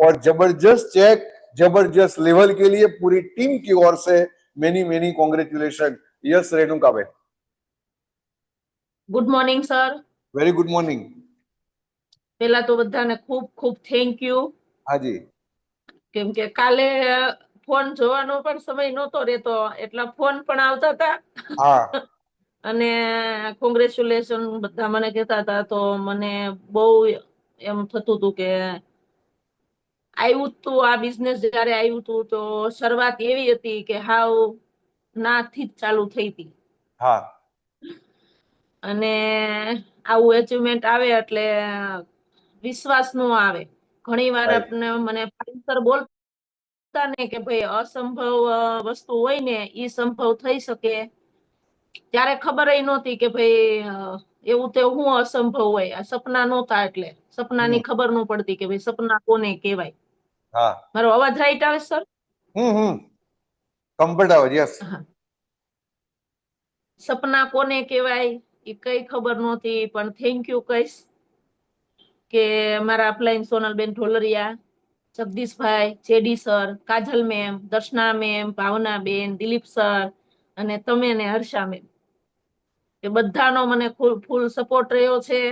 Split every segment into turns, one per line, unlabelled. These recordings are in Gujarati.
और जबरदस्त चेक, जबरदस्त लेवल के लिए पूरी टीम की ओर से many congratulation. Yes Renukaben.
Good morning sir.
Very good morning.
પહેલા તો બધાને ખૂબ ખૂબ થેન્ક યુ.
હાજી.
કેમ કે કાલે ફોન જોવાનો પણ સમય નહોતો રહેતો, એટલા ફોન પણ આવતા હતા.
હા.
અને કોંગ્રેચ્યુલેશન બધા મને કહેતા હતા, તો મને બહુ એમ થતું હતું કે આવ્યું તું આ બિઝનેસ જયારે આવ્યું હતું તો શરૂઆત એવી હતી કે હાવ નાથી જ ચાલુ થઈ હતી.
હા.
અને આવું એચિવમેન્ટ આવે એટલે વિશ્વાસ નો આવે. ઘણી વાર આપણે મને સર બોલતા ને કે ભાઈ અસંભવ વસ્તુ હોય ને ઈ સંભવ થઈ શકે, ત્યારે ખબર નહોતી કે ભાઈ એવું તે હું અસંભવ હોય. આ સપના નહોતા, એટલે સપનાની ખબર ન પડતી કે ભાઈ સપના કોને કહેવાય.
હા.
મારો અવાજ રાઈટ આવે સર?
કમ્ફર્ટ આવે. યસ.
સપના કોને કહેવાય એ કઈ ખબર નહોતી, પણ થેન્ક યુ કહીશ કે મારા અપલાઈન સોનલબેન ઢોલરિયા, જગદીશભાઈ, જેડી સર, કાજલ મેમ, દર્શના મેમ, ભાવના બેન, દિલીપ સર અને તમે ને હર્ષા મેમ, એ બધાનો મને ફૂલ સપોર્ટ રહ્યો છે.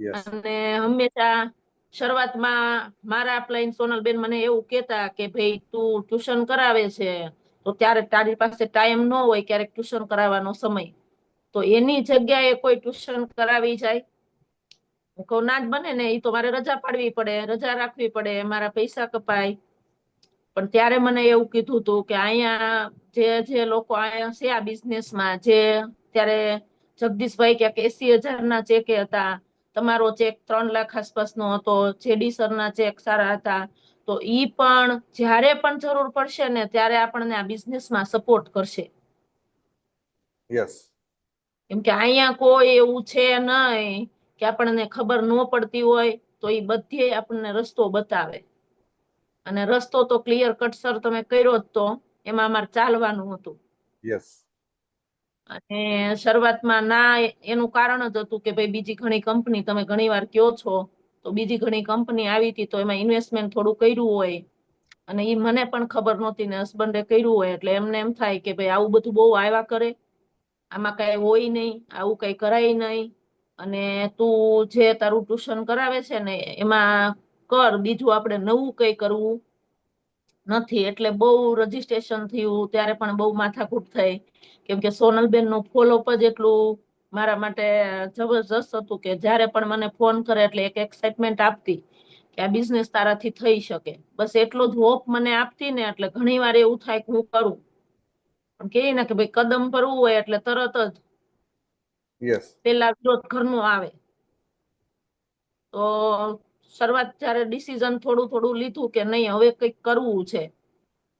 અને હંમેશા શરૂઆતમાં મારા અપલાઈન સોનલબેન મને એવું કહેતા કે ભાઈ તું ટ્યુશન કરાવે છે તો ત્યારે તારી પાસે ટાઈમ ન હોય ક્યારેક ટ્યુશન કરાવવાનો સમય, તો એની જગ્યાએ કોઈ ટ્યુશન કરાવી જાય. ના જ બને ને, એ તો મારે રજા પાડવી પડે, રજા રાખવી પડે, મારા પૈસા કપાય. પણ ત્યારે મને એવું કીધું હતું કે અહીંયા જે લોકો અહીંયા છે આ બિઝનેસમાં, જે ત્યારે જગદીશભાઈ ક્યાંક 80,000 ના ચેકે હતા, તમારો ચેક 3 લાખ આસપાસનો હતો, જેડી સરના ચેક સારા હતા. તો ઈ પણ જ્યારે પણ જરૂર પડશે ને ત્યારે આપણને આ બિઝનેસમાં સપોર્ટ કરશે.
યસ.
કેમ કે અહીંયા કોઈ એવું છે નહીં કે આપણને ખબર ન પડતી હોય તો એ બધે આપણને રસ્તો બતાવે. અને રસ્તો તો ક્લિયર કટ સર તમે કર્યો જ, તો એમાં અમારે ચાલવાનું હતું.
યસ.
અને શરૂઆતમાં ના એનું કારણ જ હતું કે ભાઈ બીજી ઘણી કંપની, તમે ઘણી વાર કયો છો તો બીજી ઘણી કંપની આવી હતી તો એમાં ઇન્વેસ્ટમેન્ટ થોડું કર્યું હોય, અને એ મને પણ ખબર નહોતી ને હસબન્ડે કર્યું હોય, એટલે એમને એમ થાય કે ભાઈ આવું બધું બહુ આવ્યા કરે, આમાં કઈ હોય નહીં, આવું કઈ કરાય નહીં, અને તું જે તારું ટ્યુશન કરાવે છે ને એમાં કર, બીજું આપણે નવું કઈ કરવું નથી. એટલે બહુ રજીસ્ટ્રેશન થયું, ત્યારે પણ બહુ માથાકૂટ થઈ, કેમ કે સોનલબેન નું ફોલોઅપ જ એટલું મારા માટે જબરજસ્ત હતું કે જયારે પણ મને ફોન કરે એટલે એક એક્સાઇટમેન્ટ આપતી કે આ બિઝનેસ તારાથી થઈ શકે. બસ એટલો જ હોપ મને આપતી ને, એટલે ઘણી વાર એવું થાય કે હું કરું, પણ કે ને કે ભાઈ કદમ ભરવું હોય એટલે તરત જ પેલા વિરોધ ઘરનો આવે. તો શરૂઆત જયારે ડિસિઝન થોડું લીધું કે નહીં હવે કંઈક કરવું છે,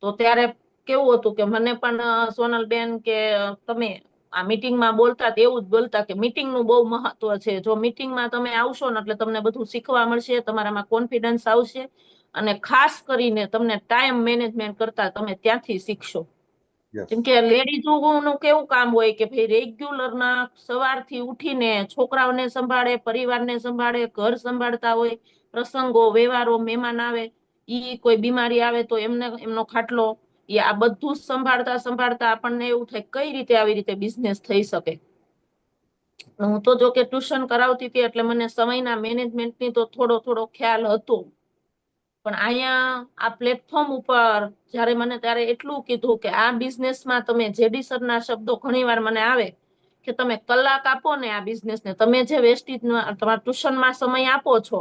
તો ત્યારે કેવું હતું કે મને પણ સોનલબેન કે તમે આ મીટિંગમાં બોલતા એવું જ બોલતા કે મીટિંગનું બહુ મહત્વ છે, જો મીટિંગમાં તમે આવશો ને એટલે તમને બધું શીખવા મળશે, તમારામાં કોન્ફિડન્સ આવશે, અને ખાસ કરીને તમને ટાઈમ મેનેજમેન્ટ કરતા તમે ત્યાંથી શીખશો. કેમ કે લેડીઝોનું કેવું કામ હોય કે ભાઈ રેગ્યુલર ના સવારથી ઉઠીને છોકરાઓને સંભાળે, પરિવારને સંભાળે, ઘર સંભાળતા હોય, પ્રસંગો, વ્યવહારો, મહેમાન આવે, ઈ કોઈ બીમારી આવે તો એમનો ખાટલો, એ આ બધું સંભાળતા આપણને એવું થાય કઈ રીતે આવી રીતે બિઝનેસ થઈ શકે. હું તો જો કે ટ્યુશન કરાવતી હતી એટલે મને સમયના મેનેજમેન્ટની તો થોડો ખ્યાલ હતો, પણ અહીંયા આ પ્લેટફોર્મ ઉપર જયારે મને ત્યારે એટલું કીધું કે આ બિઝનેસમાં તમે જેડી સરના શબ્દો ઘણી વાર મને આવે કે તમે કલાક આપો ને આ બિઝનેસને, તમે જે વેસ્ટેજ તમારા ટ્યુશનમાં સમય આપો છો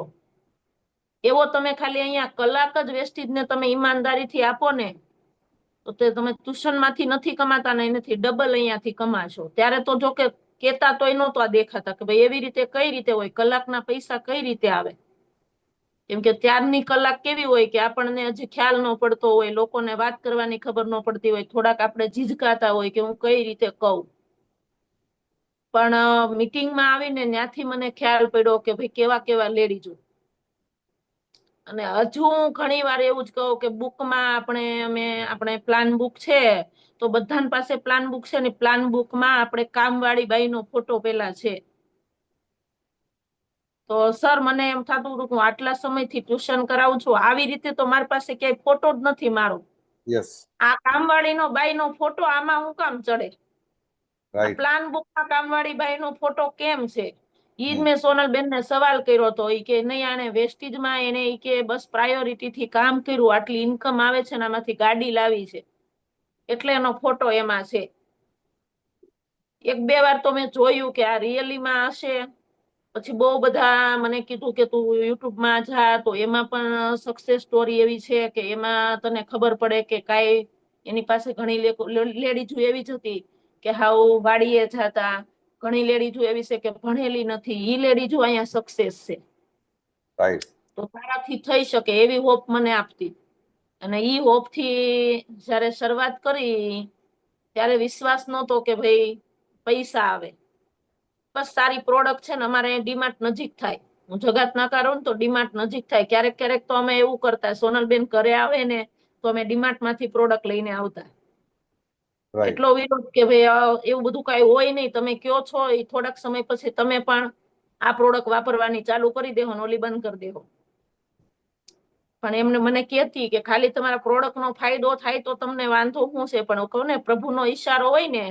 એવો તમે ખાલી અહીંયા કલાક જ વેસ્ટેજને તમે ઈમાનદારીથી આપો ને તો તમે ટ્યુશનમાંથી નથી કમાતા ને એનાથી ડબલ અહીંયાથી કમાશો. ત્યારે તો જો કે કેતા તોય નહોતા દેખાતા કે ભાઈ એવી રીતે કઈ રીતે હોય, કલાકના પૈસા કઈ રીતે આવે. કેમ કે ત્યારની કલાક કેવી હોય કે આપણને હજી ખ્યાલ ન પડતો હોય, લોકોને વાત કરવાની ખબર ન પડતી હોય, થોડાક આપણે ઝીઝકાતા હોય કે હું કઈ રીતે કહું. પણ મીટિંગમાં આવીને ત્યાંથી મને ખ્યાલ પડ્યો કે ભાઈ કેવા લેડીઝો. અને હજુ ઘણી વાર એવું જ કહું કે બુકમાં આપણે પ્લાન બુક છે તો બધાની પાસે પ્લાન બુક છે ને, પ્લાન બુકમાં આપણે કામવાળી બાઈનો ફોટો પેલા છે. તો તો સર મને એમ થતું હતું કે હું આટલા સમયથી ટ્યુશન કરાવું છું, આવી રીતે તો મારી પાસે ક્યાંય ફોટો જ નથી મારો.
યસ,
આ કામવાળીનો બાઈનો ફોટો આમાં હું કામ ચડે? આ
રાઈટ.
પ્લાન બુકમાં કામવાળી બાઈનો ફોટો કેમ છે? ઈ જ મેં સોનલબેનને સવાલ કર્યો હતો. ઈ કે નહીં, આને વેસ્ટીજમાં એને ઈ કે બસ પ્રાયોરિટીથી કામ કર્યું, આટલી ઇન્કમ આવે છે ને આમાંથી ગાડી લાવી છે એટલે એનો ફોટો એમાં છે. એક બે વાર તો મેં જોયું કે આ રિયલીમાં હશે. પછી બહુ બધા મને કીધું કે તું યુટ્યુબમાં જા, તો એમાં પણ સક્સેસ સ્ટોરી એવી છે કે એમાં તને ખબર પડે કે કાંઈ એની પાસે ઘણી લેડીઝ એવી જ હતી કે હાવ વાડીએ જાતા, ઘણી લેડીઝ એવી છે કે ભણેલી નથી, ઈ લેડીઝ અહીંયા સક્સેસ છે.
રાઈટ.
તો તારાથી થઈ શકે એવી હોપ મને આપતી. અને ઈ હોપથી જ્યારે શરૂઆત કરી ત્યારે વિશ્વાસ નહોતો કે ભાઈ પૈસા આવે. બસ સારી પ્રોડક્ટ છે ને અમારે ડીમાર્ટ નજીક થાય. હું જગાત નાકા રહું ને તો ડીમાર્ટ નજીક થાય. ક્યારેક ક્યારેક તો અમે એવું કરતા, સોનલબેન ઘરે આવે ને તો અમે ડીમાર્ટમાંથી પ્રોડક્ટ લઈને આવતા.
રાઈટ.
એટલો વિરોધ કે ભાઈ એવું બધું કઈ હોય નહીં, તમે કયો છો એ થોડાક સમય પછી તમે પણ આ પ્રોડક્ટ વાપરવાની ચાલુ કરી દેહો ને ઓલી બંધ કરી દેહો. પણ એમને મને કહેતી કે ખાલી તમારા પ્રોડક્ટનો ફાયદો થાય તો તમને વાંધો શું છે, પણ કહું ને પ્રભુનો ઈશારો હોય ને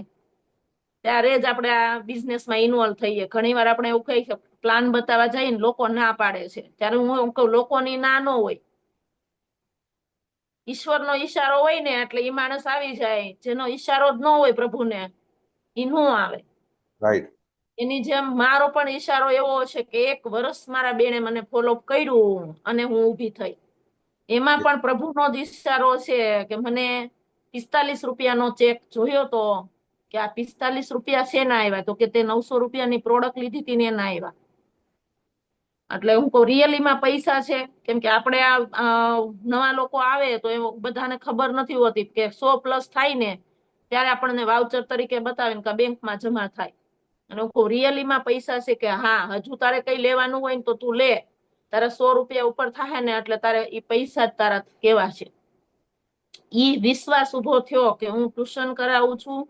ત્યારે જ આપણે આ બિઝનેસમાં ઇન્વોલ્વ થઈએ. ઘણી વાર આપણે એવું કહીએ પ્લાન બતાવવા જઈએ ને લોકો ના પાડે છે, ત્યારે હું કહું લોકોની ના ન હોય, ઈશ્વરનો ઈશારો હોય ને એટલે એ માણસ આવી જાય. જેનો ઈશારો જ ન હોય પ્રભુને, ઈ ન આવે.
રાઈટ.
એની જેમ મારો પણ ઈશારો એવો છે કે 1 વર્ષ મારા બેને મને ફોલો કર્યું અને હું ઊભી થઈ. એમાં પણ પ્રભુનો જ ઈશારો છે કે મને 45 રૂપિયાનો ચેક જોયો તો કે આ 45 રૂપિયા શેના આવ્યા, તો કે તે 900 રૂપિયાની પ્રોડક્ટ લીધી હતી ને એના આવ્યા. એટલે હું કહું રિયલીમાં પૈસા છે, કેમ કે આપણે આ નવા લોકો આવે તો એ બધાને ખબર નથી હોતી કે 100+ થાય ને ત્યારે આપણને વાઉચર તરીકે બતાવે કે બેંકમાં જમા થાય. અને હું કહું રિયલીમાં પૈસા છે કે હા, હજુ તારે કઈ લેવાનું હોય ને તો તું લે, તારે 100 રૂપિયા ઉપર થાય ને એટલે તારે ઈ પૈસા જ તારા કેવા છે. ઈ વિશ્વાસ ઉભો થયો કે હું ટ્યુશન કરાવું છું,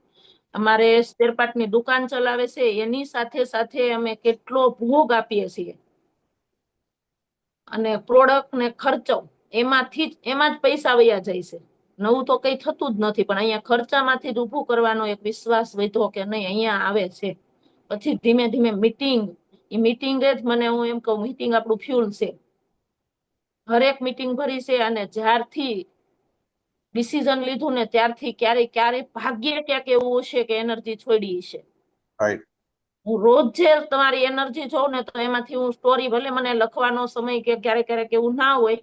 અમારે સ્પેરપાર્ટની દુકાન ચલાવે છે, એની સાથે સાથે અમે કેટલો ભોગ આપીએ છીએ અને પ્રોડક્ટ ને ખર્ચો એમાં જ પૈસા વયા જાય છે. નવું તો કઈ થતું જ નથી, પણ અહીંયા ખર્ચામાંથી જ ઊભું કરવાનો એક વિશ્વાસ વધ્યો કે નહીં અહીંયા આવે છે. પછી ધીમે ધીમે મીટિંગ, એ મીટિંગ જ મને હું એમ કહું મીટિંગ આપણું ફ્યુલ છે. હરેક મીટિંગ ભરી છે અને જ્યારથી ડિસિઝન લીધું ને ત્યારથી ક્યારે ભાગ્યે ક્યાંક એવું હશે કે એનર્જી છોડી છે.
રાઈટ.
હું રોજ જે તમારી એનર્જી જોઉં ને તો એમાંથી હું સ્ટોરી, ભલે મને લખવાનો સમય કે ક્યારેક એવું ના હોય,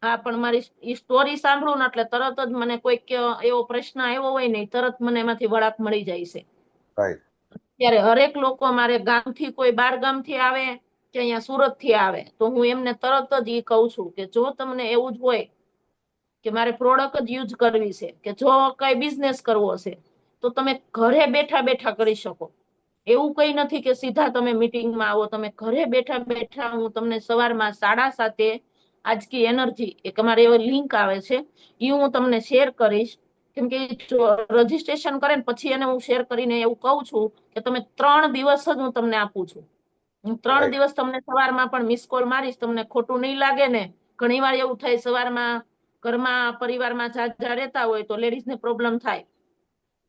હા, પણ મારી ઈ સ્ટોરી સાંભળું ને એટલે તરત જ મને કોઈક એવો પ્રશ્ન આવ્યો હોય ને તરત મને એમાંથી વળાક મળી જાય છે.
રાઈટ.
ત્યારે હરેક લોકો મારે ગામથી, કોઈ 12 ગામથી આવે કે અહીંયા સુરતથી આવે તો હું એમને તરત જ ઈ કહું છું કે જો તમને એવું જ હોય કે મારે પ્રોડક્ટ જ યુઝ કરવી છે, કે જો કઈ બિઝનેસ કરવો છે તો તમે ઘરે બેઠા બેઠા કરી શકો. એવું કઈ નથી કે સીધા તમે મીટિંગમાં આવો, તમે ઘરે બેઠા બેઠા હું તમને સવારમાં 7:30 આજ કી એનર્જી એક અમારે એવો લિંક આવે છે, એ હું તમને શેર કરીશ. કેમ કે રજીસ્ટ્રેશન કરે ને પછી એને હું શેર કરીને એવું કહું છું કે તમે 3 દિવસ જ હું તમને આપું છું. હું 3 દિવસ તમને સવારમાં પણ મિસ કોલ મારીશ, તમને ખોટું નહીં લાગે ને. ઘણી વાર એવું થાય સવારમાં ઘરમાં પરિવારમાં જાજા રહેતા હોય તો લેડીઝને પ્રોબ્લેમ થાય,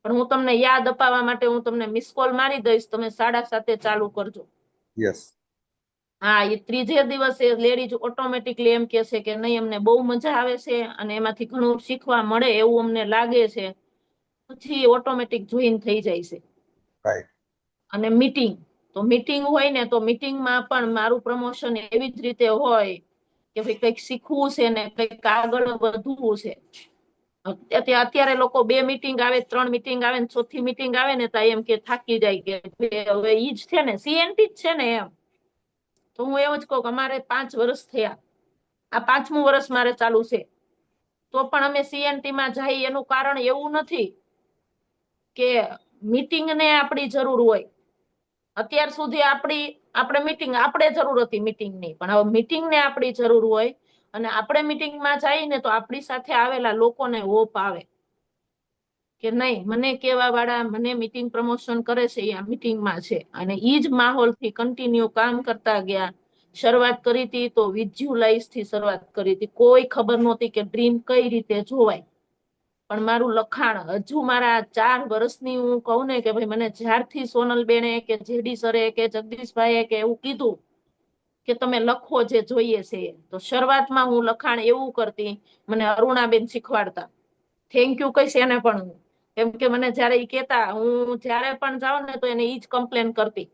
પણ હું તમને યાદ અપાવવા માટે હું તમને મિસ કોલ મારી દઈશ, તમે 7:30 ચાલુ કરજો.
યસ.
હા, એ ત્રીજે દિવસે લેડીઝ ઓટોમેટિકલી એમ કે છે કે નહીં અમને બહુ મજા આવે છે અને એમાંથી ઘણું શીખવા મળે એવું અમને લાગે છે, પછી ઓટોમેટિક જોઈન થઈ જાય છે.
રાઈટ.
અને મીટિંગ, તો મીટિંગ હોય ને તો મીટિંગમાં પણ મારું પ્રમોશન એવી જ રીતે હોય કે ભાઈ કંઈક શીખવું છે ને કંઈક આગળ વધવું છે. અત્યારે લોકો 2 મીટિંગ આવે, 3 મીટિંગ આવે ને 4થી મીટિંગ આવે ને તો એમ કે થાકી જાય કે હવે ઈ જ છે ને, સીએનટી જ છે ને એમ. તો હું એવું જ કહું કે અમારે 5 વર્ષ થયા, આ 5મું વર્ષ મારે ચાલુ છે, તો પણ અમે સીએનટીમાં જઈએ એનું કારણ એવું નથી કે મીટિંગને આપણી જરૂર હોય. અત્યાર સુધી આપણે મીટિંગ, આપણે જરૂર હતી મીટિંગની, પણ હવે મીટિંગને આપણી જરૂર હોય અને આપણે મીટિંગમાં જઈએ ને તો આપણી સાથે આવેલા લોકોને હોપ આવે કે નહીં મને કેવા વાળા મને મીટિંગ પ્રમોશન કરે છે એ આ મીટિંગમાં છે. અને ઈ જ માહોલથી કન્ટિન્યુ કામ કરતા ગયા શરૂઆત કરી હતી તો વિઝ્યુલાઇઝ થી શરૂઆત કરી હતી. કોઈ ખબર નહોતી કે ડ્રીમ કઈ રીતે જોવાય. પણ મારું લખાણ હજુ મારા 4 વર્ષની હું કહું ને કે ભાઈ મને જ્યારથી સોનલબેને કે જેડી સરે કે જગદીશભાઈએ કે એવું કીધું કે તમે લખો જે જોઈએ છે, તો શરૂઆતમાં હું લખાણ એવું કરતી, મને અરુણાબેન શીખવાડતા. થેન્ક યુ કહીશ એને પણ હું, કેમ કે મને જયારે ઈ કહેતા, હું જયારે પણ જાઉં ને તો એને ઈ જ કમ્પ્લેન કરતી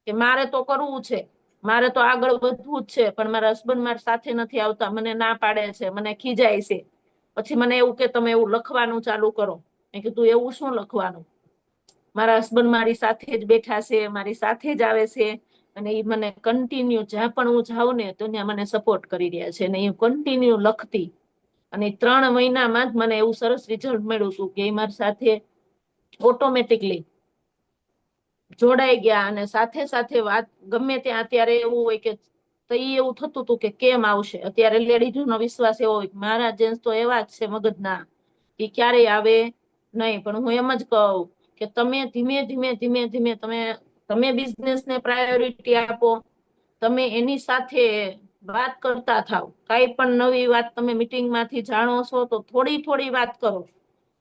કે મારે તો કરવું છે, મારે તો આગળ વધવું જ છે, પણ મારા હસબન્ડ મારી સાથે નથી આવતા, મને ના પાડે છે, મને ખીજાય છે. પછી મને એવું કે તમે એવું લખવાનું ચાલુ કરો. મેં કીધું એવું શું લખવાનું? મારા હસબન્ડ મારી સાથે જ બેઠા છે, મારી સાથે જ આવે છે, અને એ મને કન્ટિન્યુ જ્યાં પણ હું જાઉં ને તો ત્યાં મને સપોર્ટ કરી રહ્યા છે. અને એ કન્ટિન્યુ લખતી, અને 3 મહિનામાં જ મને એવું સરસ રિઝલ્ટ મળ્યું હતું કે એ મારી સાથે ઓટોમેટિકલી જોડાઈ ગયા. અને સાથે સાથે વાત ગમે ત્યાં અત્યારે એવું હોય કે તો એ એવું થતું હતું કે કેમ આવશે. અત્યારે લેડીઝનો વિશ્વાસ એવો હોય, મારા જેન્ટ્સ તો એવા જ છે મગજના કે ક્યારેય આવે નહીં. પણ હું એમ જ કહું કે તમે ધીમે ધીમે ધીમે ધીમે તમે બિઝનેસને પ્રાયોરિટી આપો, તમે એની સાથે વાત કરતા થાવ. કઈ પણ નવી વાત તમે મીટિંગમાંથી જાણો છો તો થોડી થોડી વાત કરો.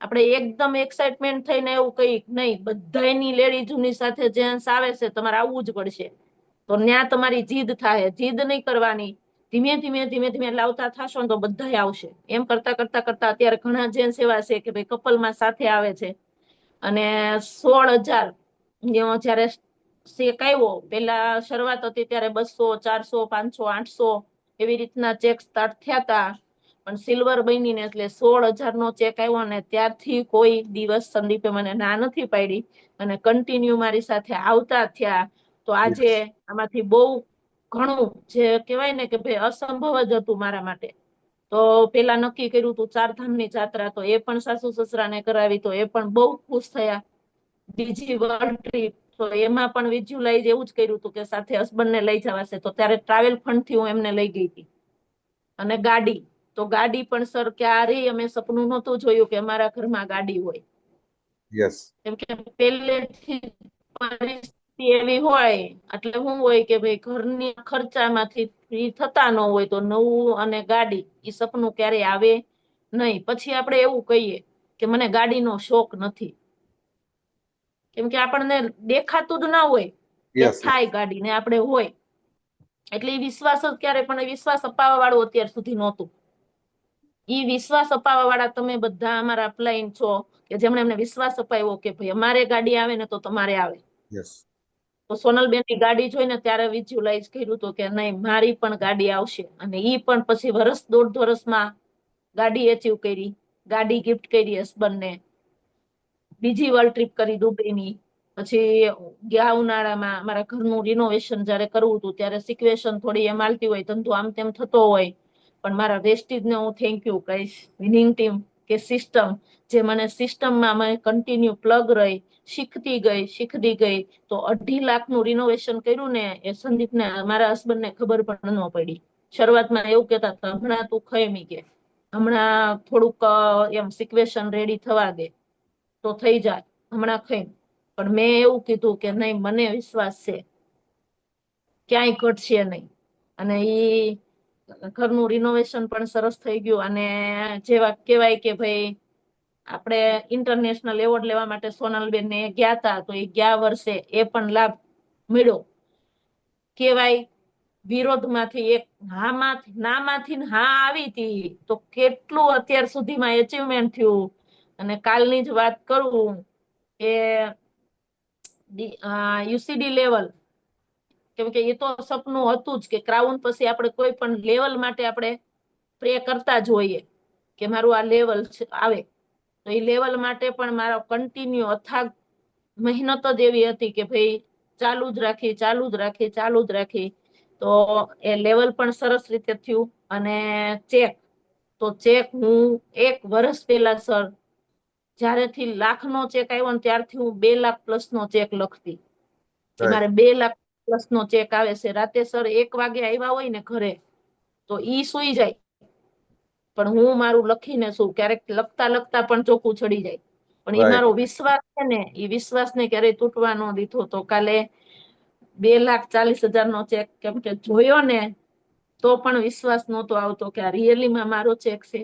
આપણે એકદમ એક્સાઇટમેન્ટ થઈને એવું કઈ નહીં, બધાની લેડીઝની સાથે જેન્ટ્સ આવે છે તમારે આવવું જ પડશે, તો ત્યાં તમારી જીદ થાય. જીદ નહીં કરવાની, ધીમે ધીમે ધીમે ધીમે લાવતા થશો ને તો બધા આવશે. એમ કરતા કરતા કરતા અત્યારે ઘણા જેન્ટ્સ એવા છે કે ભાઈ કપલમાં સાથે આવે છે. અને 16,000 જયારે ચેક આવ્યો, પેલા શરૂઆત હતી ત્યારે 200, 400, 500, 800 એવી રીતના ચેક સ્ટાર્ટ થયા હતા. પણ સિલ્વર બનીને એટલે 16,000 નો ચેક આવ્યો ને ત્યારથી કોઈ દિવસ સંદીપે મને ના નથી પાડી અને કન્ટિન્યુ મારી સાથે આવતા થયા. તો આજે આમાંથી બહુ ઘણું જે કહેવાય ને કે ભાઈ અસંભવ જ હતું મારા માટે. તો પેલા નક્કી કર્યું હતું 4 ધામની જાત્રા, તો એ પણ સાસુ સસરાને કરાવી, તો એ પણ બહુ ખુશ થયા. બીજી વર્લ્ડ ટ્રીપ, તો એમાં પણ વિઝ્યુલાઇઝ એવું જ કર્યું હતું કે સાથે હસબન્ડને લઈ જવાશે, તો ત્યારે ટ્રાવેલ ફંડ થી હું એમને લઈ ગઈ હતી. અને ગાડી, તો ગાડી પણ સર ક્યારેય અમે સપનું નહોતું જોયું કે અમારા ઘરમાં ગાડી હોય.
યસ,
કેમ કે પહેલેથી પરિસ્થિતિ એવી હોય એટલે શું હોય કે ભાઈ ઘરની ખર્ચામાંથી ફ્રી થતા ન હોય તો નવું અને ગાડી એ સપનું ક્યારેય આવે નહીં. પછી આપણે એવું કહીએ કે મને ગાડીનો શોખ નથી, કેમ કે આપણને દેખાતું જ ના હોય કે
યસ,
થાય ગાડી ને આપણે હોય. એટલે એ વિશ્વાસ જ ક્યારે પણ વિશ્વાસ અપાવવા વાળું અત્યાર સુધી નહોતું. ઈ વિશ્વાસ અપાવવા વાળા તમે બધા અમારા અપલાઈન છો કે જેમણે અમને વિશ્વાસ અપાવ્યો કે ભાઈ અમારે ગાડી આવે ને તો તમારે આવે.
યસ.
તો સોનલબેનની ગાડી જોઈને ત્યારે વિઝ્યુલાઇઝ કર્યું હતું કે નહીં, મારી પણ ગાડી આવશે. અને ઈ પણ પછી 1.5 વર્ષમાં ગાડી એચીવ કરી, ગાડી ગિફ્ટ કરી હસબન્ડને. બીજી વર્લ્ડ ટ્રીપ કરી દુબઈની. પછી ગયા ઉનાળામાં મારા ઘરનું રિનોવેશન જયારે કરવું હતું ત્યારે સિચ્યુએશન થોડી એમ હાલતી હોય, ધંધો આમ તેમ થતો હોય, પણ મારા વેસ્ટીજને હું થેન્ક યુ કહીશ, વિનિંગ ટીમ કે સિસ્ટમ, જે મને સિસ્ટમમાં મેં કન્ટિન્યુ પ્લગ રહી, શીખતી ગઈ. તો 2.5 લાખનું રિનોવેશન કર્યું ને એ સંદીપને, મારા હસબન્ડને ખબર પણ ન પડી. શરૂઆતમાં એવું કહેતા હતા હમણાં તું ખમી કે હમણાં થોડુંક એમ સિચ્યુએશન રેડી થવા દે તો થઈ જાય, હમણાં ખાઈ. પણ મેં એવું કીધું કે નહીં, મને વિશ્વાસ છે ક્યાંય ઘટશે નહીં. અને ઈ ઘરનું રિનોવેશન પણ સરસ થઈ ગયું. અને જેવા કહેવાય કે ભાઈ આપણે ઇન્ટરનેશનલ એવોર્ડ લેવા માટે સોનલબેનને ગયા હતા, તો એ ગયા વર્ષે એ પણ લાભ મળ્યો. કહેવાય વિરોધમાંથી એક નામાંથી હા આવી હતી, તો કેટલું અત્યાર સુધીમાં એચિવમેન્ટ થયું. અને કાલની જ વાત કરું કે યુસીડી લેવલ, કેમ કે એ તો સપનું હતું જ કે ક્રાઉન પછી આપણે કોઈ પણ લેવલ માટે આપણે પ્રે કરતા જ હોઈએ કે મારું આ લેવલ આવે. તો એ લેવલ માટે પણ મારો કન્ટિન્યુ અથાગ મહેનત જ એવી હતી કે ભાઈ ચાલુ જ રાખી. તો એ લેવલ પણ સરસ રીતે થયું. અને ચેક હું 1 વર્ષ પહેલા સર જ્યારેથી લાખનો ચેક આવ્યો ને ત્યારથી હું 2 લાખ પ્લસ નો ચેક લખતી કે મારે 2 લાખ પ્લસ નો ચેક આવે છે. રાતે સર 1 વાગે આવ્યા હોય ને ઘરે તો ઈ સુઈ જાય, પણ હું મારું લખીને શું, ક્યારેક લખતા પણ ચોખ્ખું ચડી જાય. પણ એ મારો
રાઈટ.
વિશ્વાસ છે ને, એ વિશ્વાસને ક્યારેય તૂટવા ન દીધો. તો કાલે 2,40,000 નો ચેક કેમ કે જોયો ને તો પણ વિશ્વાસ નહોતો આવતો કે આ રિયલીમાં મારો ચેક છે.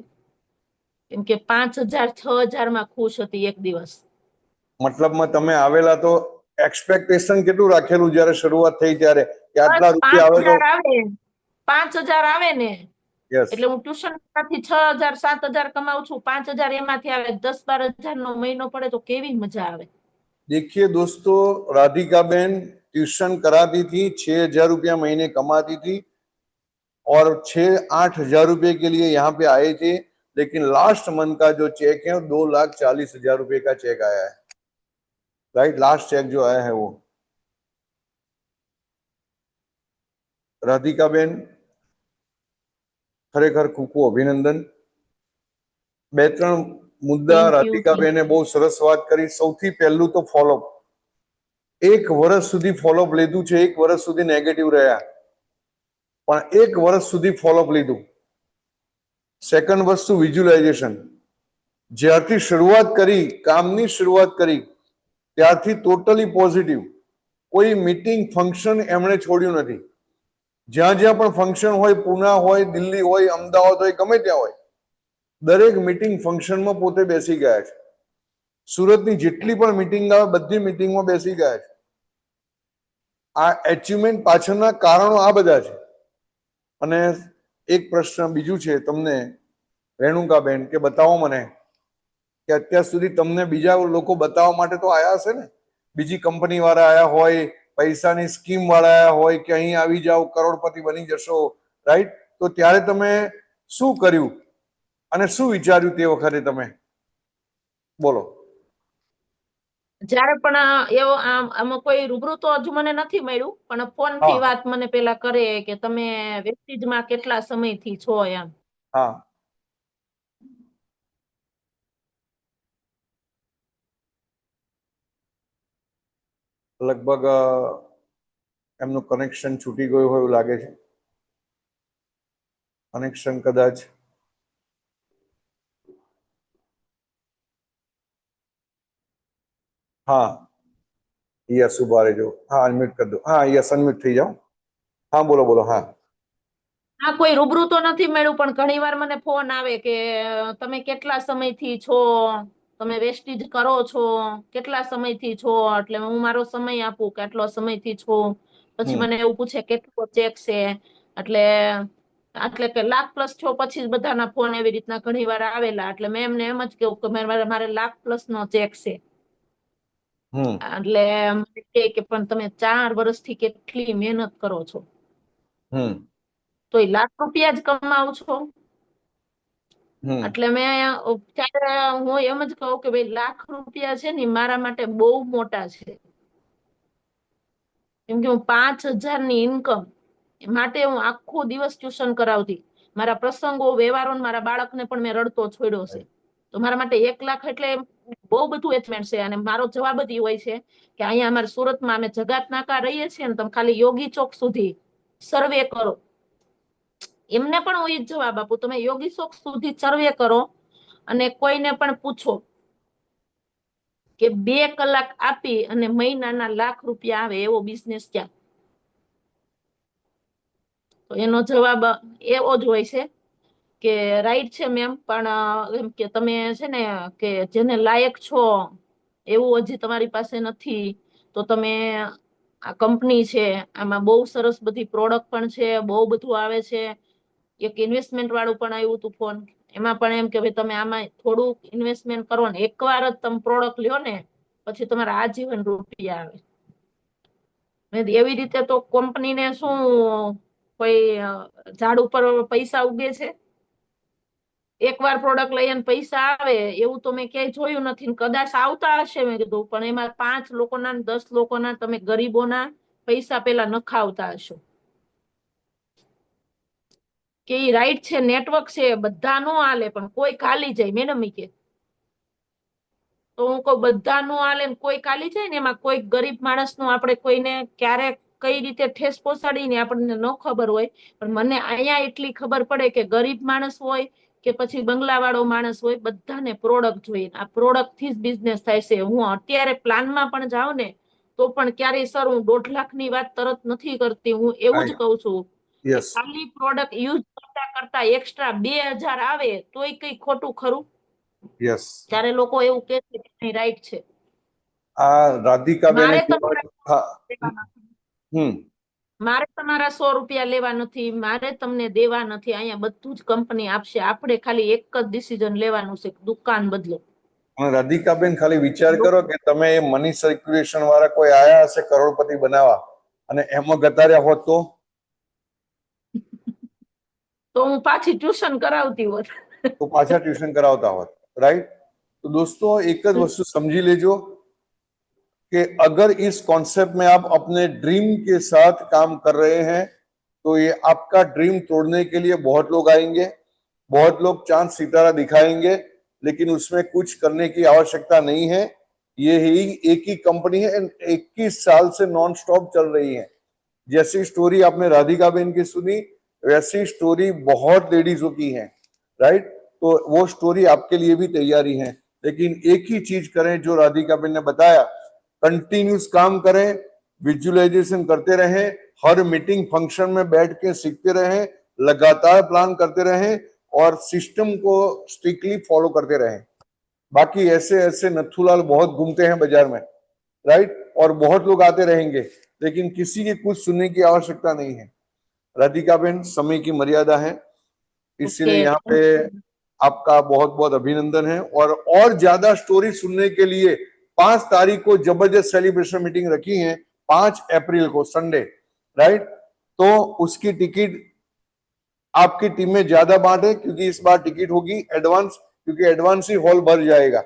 કેમ કે 5,000-6,000 માં ખુશ હતી એક દિવસ.
મતલબમાં તમે આવેલા તો એક્સપેક્ટેશન કેટલું રાખેલું જયારે શરૂઆત થઈ ત્યારે કે આટલા
બસ
રૂપિયા આવે તો
5,000 આવે, 5,000 આવે ને
યસ
એટલે હું ટ્યુશન માંથી 6,000-7,000 કમાઉં છું, 5,000 એમાંથી આવે, 10-12,000 નો મહિનો પડે તો કેવી મજા આવે.
देखिए दोस्तों, राधिका बहन ट्यूशन कराती थी, 6,000 रुपया महीने कमाती थी और 6-8 हजार रुपए के लिए यहाँ पे आए थे, लेकिन लास्ट मंथ का जो चेक है 2,40,000 रुपए का चेक आया है. राइट, लास्ट चेक जो आया है वो. राधिका बहन खरेखर खूब खूब अभिनंदन. 2-3 મુદ્દા
Thank you.
રાધિકાબેને બહુ સરસ વાત કરી. સૌથી પહેલું તો ફોલોઅપ. 1 વર્ષ સુધી ફોલોઅપ લીધું છે, 1 વર્ષ સુધી નેગેટિવ રહ્યા, પણ 1 વર્ષ સુધી ફોલોઅપ લીધું. સેકન્ડ વસ્તુ વિઝ્યુલાઇઝેશન. જ્યારથી શરૂઆત કરી, કામની શરૂઆત કરી ત્યારથી ટોટલી પોઝિટિવ. કોઈ મીટિંગ ફંક્શન એમણે છોડ્યું નથી. જ્યાં જ્યાં પણ ફંક્શન હોય, પુના હોય, દિલ્હી હોય, અમદાવાદ હોય, ગમે ત્યાં હોય, દરેક મીટિંગ ફંક્શનમાં પોતે બેસી ગયા છે. સુરતની જેટલી પણ મીટિંગ આવે બધી મીટિંગમાં બેસી ગયા છે. આ એચિવમેન્ટ પાછળના કારણો આ બધા છે. અને એક પ્રશ્ન બીજું છે તમને રેણુકાબેન, કે બતાવો મને કે અત્યાર સુધી તમને બીજા લોકો બતાવવા માટે તો આયા હશે ને, બીજી કંપની વાળા આયા હોય, પૈસાની સ્કીમ વાળા આયા હોય કે અહીં આવી જાઓ કરોડપતિ બની જશો, રાઈટ? તો ત્યારે તમે શું કર્યું અને શું વિચાર્યું તે વખતે તમે બોલો?
જયારે પણ એવો આમાં કોઈ રૂબરૂ તો હજુ મને નથી મળ્યું, પણ ફોન થી વાત મને પેલા કરે કે તમે વેસ્ટીજમાં કેટલા સમયથી છો એમ.
હા, લગભગ એમનું કનેક્શન છૂટી ગયું હોય એવું લાગે છે. કનેક્શન કદાચ હા, યસ ઉભા રહેજો. હા, અનમ્યુટ કરી દો. હા, યસ અનમ્યુટ થઈ જાઓ. હા, બોલો બોલો. હા
હા, કોઈ રૂબરૂ તો નથી મળ્યું, પણ ઘણી વાર મને ફોન આવે કે તમે કેટલા સમયથી છો, તમે વેસ્ટીજ કરો છો, કેટલા સમયથી છો, એટલે હું મારો સમય આપું કે આટલો સમયથી છું. પછી મને એવું પૂછે કેટલો ચેક છે, એટલે કે લાખ+ છો. પછી જ બધાના ફોન એવી રીતના ઘણી વાર આવેલા, એટલે મેં એમને એમ જ કેવું કે મારે લાખ+ નો ચેક છે. એટલે કે પણ તમે 4 વર્ષથી કેટલી મહેનત કરો છો, તો એ લાખ રૂપિયા જ કમાવ છો. એટલે મેં ત્યારે હું એમ જ કહું કે ભાઈ લાખ રૂપિયા છે ને મારા માટે બહુ મોટા છે. કેમ કે હું 5,000 ની ઇન્કમ માટે હું આખો દિવસ ટ્યુશન કરાવતી. મારા પ્રસંગો, વ્યવહારો, મારા બાળકને પણ મેં રડતો છોડ્યો છે. તો મારા માટે 1 લાખ એટલે બહુ બધું એચમેન્ટ છે. અને મારો જવાબ જ હોય છે કે અહીંયા અમારા સુરતમાં અમે જગાત નાકા રહીએ છીએ ને, તમે ખાલી યોગી ચોક સુધી સર્વે કરો. એમને પણ હું એ જ જવાબ આપું, તમે યોગી ચોક સુધી સર્વે કરો અને કોઈને પણ પૂછો કે 2 કલાક આપી અને મહિનાના લાખ રૂપિયા આવે એવો બિઝનેસ ક્યાં? તો એનો જવાબ એવો જ હોય છે કે રાઈટ છે મેમ, પણ એમ કે તમે છે ને કે જેને લાયક છો એવું હજી તમારી પાસે નથી, તો તમે આ કંપની છે, આમાં બહુ સરસ બધી પ્રોડક્ટ પણ છે, બહુ બધું આવે છે. એક ઇન્વેસ્ટમેન્ટ વાળું પણ આવ્યું હતું ફોન, એમાં પણ એમ કે ભાઈ તમે આમાં થોડુંક ઇન્વેસ્ટમેન્ટ કરો ને, એકવાર જ તમે પ્રોડક્ટ લ્યો ને પછી તમારા આજીવન રૂપિયા આવે. એવી રીતે તો કંપનીને શું કોઈ ઝાડ ઉપર પૈસા ઉગે છે? એકવાર પ્રોડક્ટ લઈએ ને પૈસા આવે એવું તો મેં ક્યાંય જોયું નથી. કદાચ આવતા હશે મેં કીધું, પણ એમાં 5 લોકોના 10 લોકોના તમે ગરીબોના પૈસા પેલા નખાવતા હશો. કે એ રાઈટ છે, નેટવર્ક છે, બધા નો હાલે પણ કોઈ ખાલી જાય. મેડમ કે તો હું કહું બધા નો હાલે ને કોઈ ખાલી જાય ને, એમાં કોઈ ગરીબ માણસ નું આપણે કોઈને ક્યારેક કઈ રીતે ઠેસ પહોંચાડીને આપણને ન ખબર હોય, પણ મને અહીંયા એટલી ખબર પડે કે ગરીબ માણસ હોય કે પછી બંગલા વાળો માણસ હોય, બધાને પ્રોડક્ટ જોઈએ. આ પ્રોડક્ટ થી જ બિઝનેસ થાય છે. હું અત્યારે પ્લાનમાં પણ જાઉં ને તો પણ ક્યારેય સર હું 1.5 લાખની વાત તરત નથી કરતી. હું એવું જ કહું છું કે
યસ
ખાલી પ્રોડક્ટ યુઝ કરતા કરતા એક્સ્ટ્રા 2000 આવે તોય કઈ ખોટું ખરું?
યસ
ત્યારે લોકો એવું કહે છે કે નહીં, રાઈટ છે.
આ રાધિકાબેને
મારે
જે વાત હા
મારે તમારા 100 રૂપિયા લેવા નથી, મારે તમને દેવા નથી. અહીંયા બધું જ કંપની આપશે. આપણે ખાલી એક જ ડિસિઝન લેવાનું છે, દુકાન બદલો.
પણ રાધિકાબેન ખાલી વિચાર કરો કે તમે એ મની સર્ક્યુલેશન વાળા કોઈ આયા હશે કરોડપતિ બનાવવા અને એમાં ગતાર્યા હોત
તો હું પાછી ટ્યુશન કરાવતી હોત.
तो पाछा ट्यूशन करावता होत, राइट। तो दोस्तों एक જ वस्तु समझी लेजो कि अगर इस कॉन्सेप्ट में आप अपने ड्रीम के साथ काम कर रहे हैं तो ये आपका ड्रीम तोड़ने के लिए बहुत लोग आएंगे, बहुत लोग चांद सितारा दिखाएंगे, लेकिन उसमें कुछ करने की आवश्यकता नहीं है। ये ही एक ही कंपनी है, 21 साल से नॉन स्टॉप चल रही है। जैसी स्टोरी आपने राधिका बेन की सुनी वैसी स्टोरी बहुत लेडीजों की है, राइट। तो वो स्टोरी आपके लिए भी तैयारी है, लेकिन एक ही चीज करें जो राधिका बेन ने बताया, कंटिन्यूस काम करें, विजुअलाइजेशन करते रहें, हर मीटिंग फंक्शन में बैठ के सीखते रहें, लगातार प्लान करते रहें और सिस्टम को स्ट्रिक्टली फॉलो करते रहें। बाकी ऐसे ऐसे नथुलाल बहुत घूमते हैं बाजार में, राइट, और बहुत लोग आते रहेंगे, लेकिन किसी की कुछ सुनने की आवश्यकता नहीं है। राधिका बेन, समय की मर्यादा है, इसीलिए यहाँ पे आपका बहुत बहुत अभिनंदन है। और ज्यादा स्टोरी सुनने के लिए 5 तारीख को जबरदस्त सेलिब्रेशन मीटिंग रखी है, 5 अप्रैल को संडे, राइट। तो उसकी टिकट आपकी टीम में ज्यादा बांटे, क्योंकि इस बार टिकट होगी एडवांस, क्योंकि एडवांस ही हॉल भर जाएगा,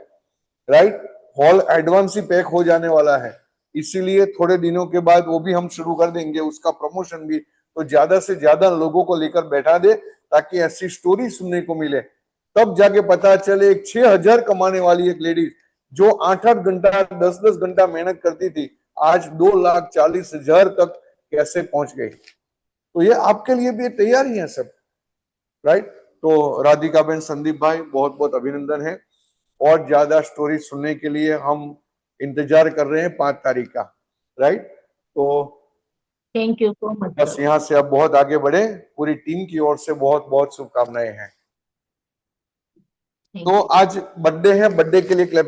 राइट। हॉल एडवांस ही पैक हो जाने वाला है, इसीलिए थोड़े दिनों के बाद वो भी हम शुरू कर देंगे, उसका प्रमोशन भी। तो ज्यादा से ज्यादा लोगों को लेकर बैठा दे ताकि ऐसी स्टोरी सुनने को मिले, तब जाके पता चले एक 6000 कमाने वाली एक लेडीज जो 8-8 घंटा 10-10 घंटा मेहनत करती थी, आज 2,40,000 तक कैसे पहुंच गई। तो ये आपके लिए भी तैयारी है सब, राइट। तो राधिका बेन, संदीप भाई, बहुत बहुत अभिनंदन है। और ज्यादा स्टोरी सुनने के लिए हम इंतजार कर रहे हैं 5 तारीख का, राइट। तो
थैंक यू सो मच।
बस यहाँ से अब बहुत आगे बढ़े, पूरी टीम की ओर से बहुत बहुत शुभकामनाएं हैं। तो आज बर्थडे है, बर्थडे के लिए क्लैप